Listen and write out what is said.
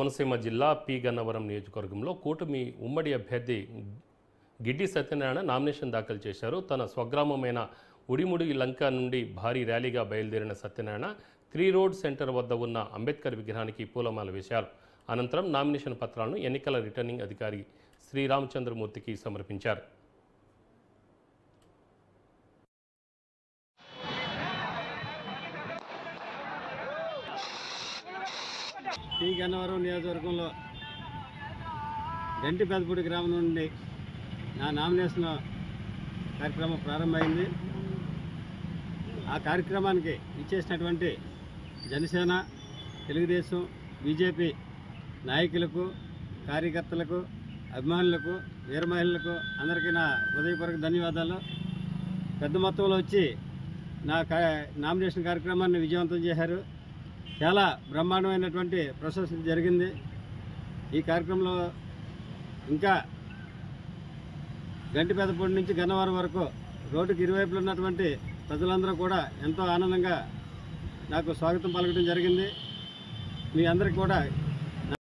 కోనసీమ జిల్లా పి గన్నవరం నియోజకవర్గంలో కూటమి ఉమ్మడి అభ్యర్థి గిడ్డి సత్యనారాయణ నామినేషన్ దాఖలు చేశారు. తన స్వగ్రామమైన ఉడిముడి లంక నుండి భారీ ర్యాలీగా బయలుదేరిన సత్యనారాయణ 3 రోడ్ సెంటర్ వద్ద ఉన్న అంబేద్కర్ విగ్రహానికి పూలమాల వేశారు. అనంతరం నామినేషన్ పత్రాలను ఎన్నికల రిటర్నింగ్ అధికారి శ్రీరామచంద్రమూర్తికి సమర్పించారు. పి గన్నవరం నియోజకవర్గంలో గంటి పెదపూడి గ్రామం నుండి నా నామినేషన్ కార్యక్రమం ప్రారంభమైంది. ఆ కార్యక్రమానికి ఇచ్చేసినటువంటి జనసేన, తెలుగుదేశం, బీజేపీ నాయకులకు, కార్యకర్తలకు, అభిమానులకు, వీర మహిళలకు అందరికీ నా హృదయపూర్వక ధన్యవాదాలు. పెద్ద మొత్తంలో వచ్చి నా నామినేషన్ కార్యక్రమాన్ని విజయవంతం చేశారు. చాలా బ్రహ్మాండమైనటువంటి ప్రాసెస్ జరిగింది. ఈ కార్యక్రమంలో ఇంకా గంటి పెదపూడి నుంచి గన్నవరం వరకు రోడ్డుకి ఇరువైపులు ఉన్నటువంటి ప్రజలందరూ కూడా ఎంతో ఆనందంగా నాకు స్వాగతం పలకడం జరిగింది. మీ అందరికీ కూడా